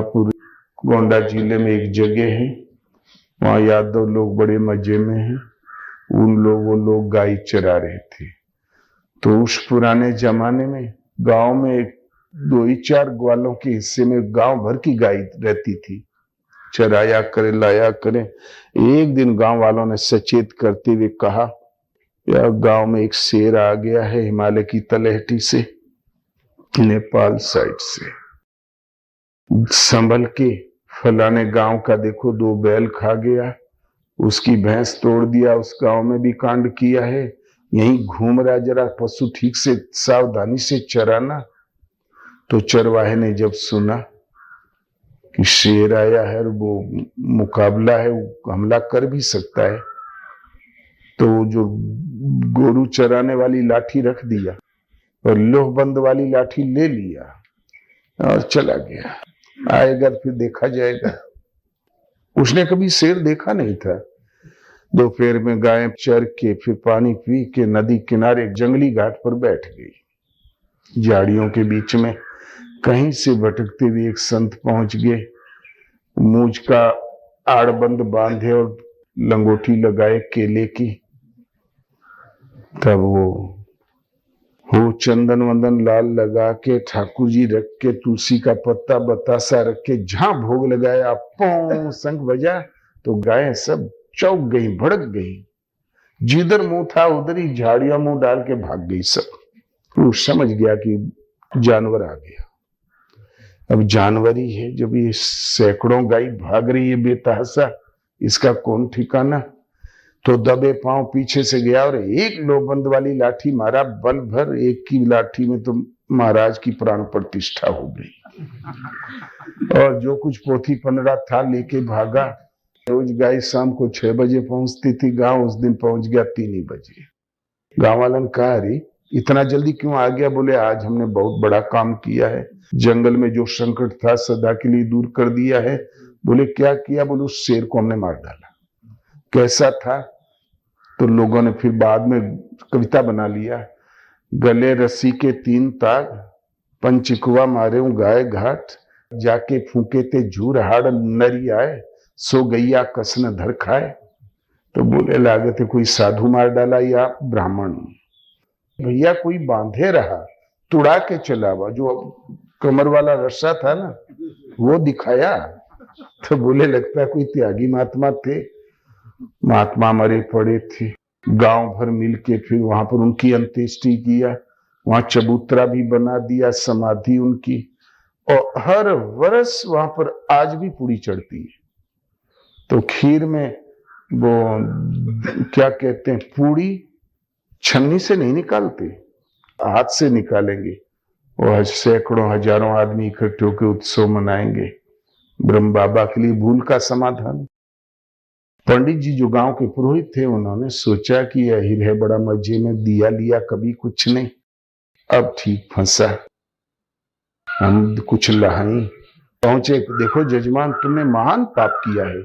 पूरे गोंडा जिले में एक जगह है, वहाँ यादव लोग बड़े मजे में हैं। वो लोग गाय चरा रहे थे। तो उस पुराने जमाने में गांव में दो ही चार ग्वालों के हिस्से में गांव भर की गाय रहती थी, चराया करे लाया करे। एक दिन गांव वालों ने सचेत करते हुए कहा, यार गांव में एक शेर आ गया है हिमालय की तलहटी से, नेपाल साइड से। संभल के फलाने गांव का देखो 2 बैल खा गया, उसकी भैंस तोड़ दिया, उस गांव में भी कांड किया है, यहीं घूम रहा, जरा पशु ठीक से सावधानी से चराना। तो चरवाहे ने जब सुना कि शेर आया है और वो मुकाबला है, वो हमला कर भी सकता है, तो जो गोरू चराने वाली लाठी रख दिया और लोहबंद वाली लाठी ले लिया और चला गया। आएगा फिर देखा जाएगा। उसने कभी शेर देखा नहीं था। दोपहर में गायें चर के फिर पानी पी के नदी किनारे जंगली घाट पर बैठ गई। झाड़ियों के बीच में कहीं से भटकते हुए एक संत पहुंच गए। मूंछ का आड़बंद बांधे और लंगोटी लगाए केले की। तब वो चंदन वंदन लाल लगा के ठाकुर जी रख के तुलसी का पत्ता बतासा रख के जहां भोग लगाया, पौ शंख बजा तो गायें सब चौक गई, भड़क गई। जिधर मुंह था उधर ही झाड़ियां मुंह डाल के भाग गई सब। वो समझ गया कि जानवर आ गया। अब जानवर ही है, जब ये सैकड़ों गाय भाग रही है बेतहासा, इसका कौन ठिकाना। तो दबे पांव पीछे से गया और एक लोबंद वाली लाठी मारा बल भर। एक की लाठी में तो महाराज की प्राण प्रतिष्ठा हो गई। और जो कुछ पोथी पन्हरा था लेके भागा। रोज गाय शाम को 6 बजे पहुंचती थी गांव, उस दिन पहुंच गया 3 ही बजे। गांव वालों ने कहा, अरे इतना जल्दी क्यों आ गया? बोले, आज हमने बहुत बड़ा काम किया है, जंगल में जो संकट था सदा के लिए दूर कर दिया है। बोले, क्या किया? बोले, उस शेर को हमने मार डाला। कैसा था? तो लोगों ने फिर बाद में कविता बना लिया। गले रस्सी के 3 ताग, पंचिकुआ मारे गाय घाट, जाके फूके ते झूर हाड़ नरी आए, सो गैया कसन धर खाए। तो बोले, लागत है कोई साधु मार डाला या ब्राह्मण। भैया कोई बांधे रहा, तुड़ा के चलावा, जो कमर वाला रस्सा था ना वो दिखाया। तो बोले, लगता है कोई त्यागी महात्मा थे। महात्मा मरे पड़े थे। गांव भर मिलके फिर वहां पर उनकी अंत्येष्टि किया। वहां चबूतरा भी बना दिया, समाधि उनकी। और हर वर्ष वहां पर आज भी पूरी चढ़ती है। तो खीर में वो क्या कहते हैं, पूरी छन्नी से नहीं निकालते, हाथ से निकालेंगे। और सैकड़ों हजारों आदमी इकट्ठे होकर उत्सव मनाएंगे। ब्रह्म बाबा के लिए भूल का समाधान। पंडित जी जो गांव के पुरोहित थे, उन्होंने सोचा कि यही है बड़ा मजे में, दिया लिया कभी कुछ नहीं, अब ठीक फंसा, हम कुछ लहाई। पहुंचे, देखो जजमान तुमने महान पाप किया है,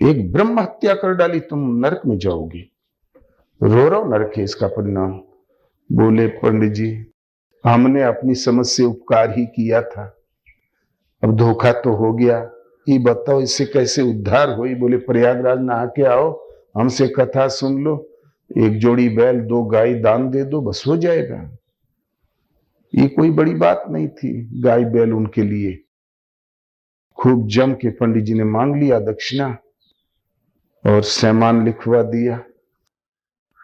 एक ब्रह्म हत्या कर डाली, तुम नरक में जाओगे। रो नरक है इसका परिणाम। बोले, पंडित जी हमने अपनी समझ से उपकार ही किया था, अब धोखा तो हो गया, ये बताओ इससे कैसे उद्धार हुई। बोले, प्रयागराज नहा के आओ, हमसे कथा सुन लो, 1 जोड़ी बैल 2 गाय दान दे दो, बस हो जाएगा। ये कोई बड़ी बात नहीं थी, गाय बैल उनके लिए। खूब जम के पंडित जी ने मांग लिया दक्षिणा और सामान लिखवा दिया।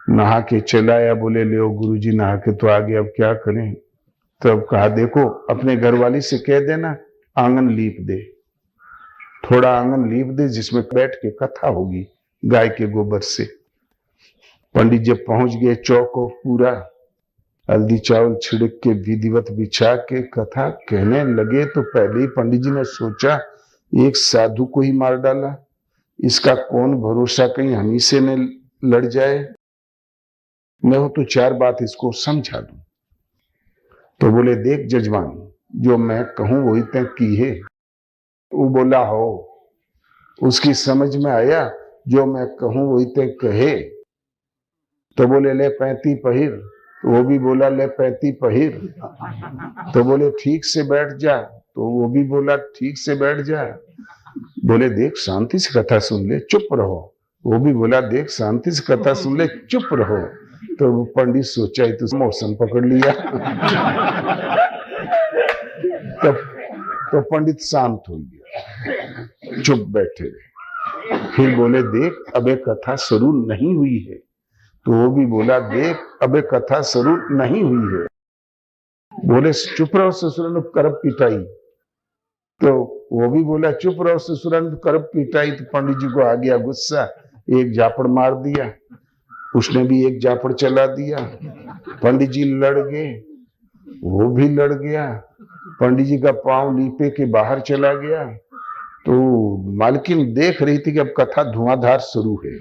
नहा के चलाया। बोले, ले गुरुजी नहा के तो आ गए, अब क्या करें। तब कहा, देखो अपने घरवाली से कह देना आंगन लीप दे, थोड़ा आंगन लीप दे, जिसमें बैठ के कथा होगी गाय के गोबर से। पंडित जब पहुंच गए, चौको पूरा हल्दी चावल छिड़क के विधिवत बिछा के कथा कहने लगे, तो पहले ही पंडित जी ने सोचा, एक साधु को ही मार डाला, इसका कौन भरोसा, कहीं हम ही से न लड़ जाए। मैं हो तो 4 बात इसको समझा दूं। तो बोले, देख जजमान, जो मैं कहूं वही तय की है। वो बोला, हो उसकी समझ में आया, जो मैं कहूं वही तय कहे। तो बोले, ले 35 पहिर। तो वो भी बोला, ले 35 पहिर। तो बोले, ठीक से बैठ जा, तो वो भी बोला ठीक से बैठ जा। बोले देख शांति से कथा सुन ले, चुप रहो। वो भी बोला देख शांति से कथा सुन ले, चुप रहो। तो वो पंडित सोचा ही तो मौसम पकड़ लिया। तो पंडित शांत हो गया, चुप बैठे रहे। फिर बोले देख अबे कथा शुरू नहीं हुई है। तो वो भी बोला देख अबे कथा शुरू नहीं हुई है। बोले चुप रहो ससुरन करब पिटाई। तो वो भी बोला चुप रहो ससुरन करब पिटाई। तो पंडित जी को आ गया गुस्सा, एक झापड़ मार दिया। उसने भी एक झापड़ चला दिया। पंडित जी लड़ गए, वो भी लड़ गया। पंडित जी का पांव लीपे के बाहर चला गया। तो मालकिन देख रही थी कि अब कथा धुआंधार शुरू है।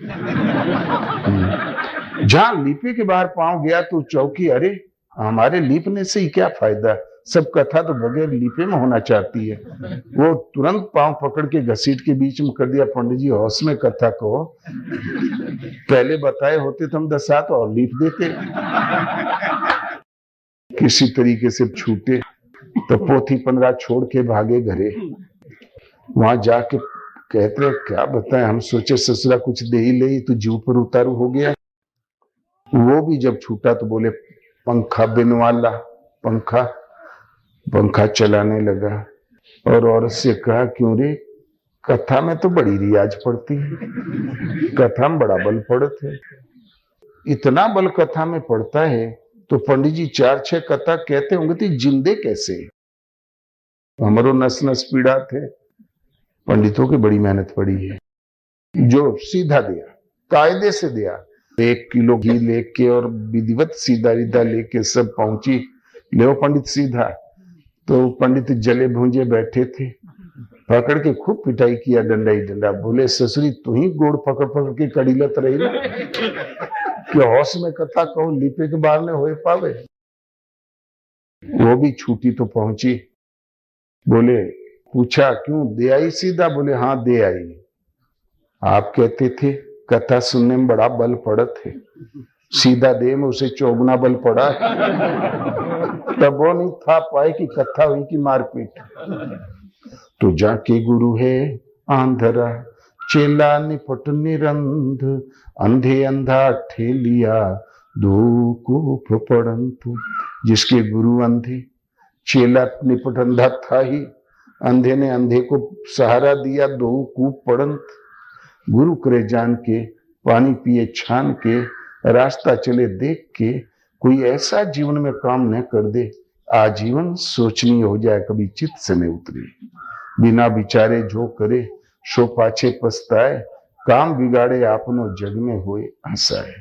जहां लीपे के बाहर पांव गया तो चौकी, अरे हमारे लीपने से ही क्या फायदा, सब कथा तो बगैर लीपे में होना चाहती है। वो तुरंत पांव पकड़ के घसीट के बीच में कर दिया। पंडित जी होश में कथा को, पहले बताए होते तो हम 10 हाथ और लीप देते। किसी तरीके से छूटे तो पोथी 15 छोड़ के भागे घरे। वहां जाके कहते क्या बताएं, हम सोचे ससुरा कुछ दे ही ले, तो जीव पर उतारू हो गया। वो भी जब छूटा तो बोले पंखा बिनवा ला। पंखा चलाने लगा और औरत से कहा क्यों रे, कथा में तो बड़ी रियाज पड़ती है, कथा में बड़ा बल पड़ता है। इतना बल कथा में पड़ता है तो पंडित जी 4-6 कथा कहते होंगे तो जिंदे कैसे। हमारो नस नस पीड़ा थे। पंडितों की बड़ी मेहनत पड़ी है, जो सीधा दिया, कायदे से दिया। 1 किलो घी लेके और विधिवत सीधा रिधा लेके सब पहुंची। ले पंडित सीधा। तो पंडित जले भूंजे बैठे थे, पकड़ के खूब पिटाई किया, डंडा ही डंडा। बोले ससुरी तू ही गोड़ पकड़ पकड़ के कड़ीलत रही ना, कि होश में कथा कहो लिपे के बाहर ने होए पावे। वो भी छूटी तो पहुंची। बोले पूछा क्यों दे आई सीधा। बोले हाँ दे आई। आप कहते थे कथा सुनने में बड़ा बल पड़त है, सीधा दे में उसे चौगुना बल पड़ा। तब वो नहीं था पाए कि कथा हुई की मारपीट। तो जाके गुरु है आंधरा, चेला निपट निरंध, अंधे अंधा ठेलिया दो कूप पड़ंतु। जिसके गुरु अंधे, चेला निपट अंधा था ही, अंधे ने अंधे को सहारा दिया, 2 कूप पड़ंत। गुरु करे जान के, पानी पिए छान के, रास्ता चले देख के, कोई ऐसा जीवन में काम न कर दे, आजीवन सोचनी हो जाए कभी चित्त से न उतरे। बिना विचारे जो करे सो पाछे पछताए, काम बिगाड़े आपनो जग में होए हंसाए।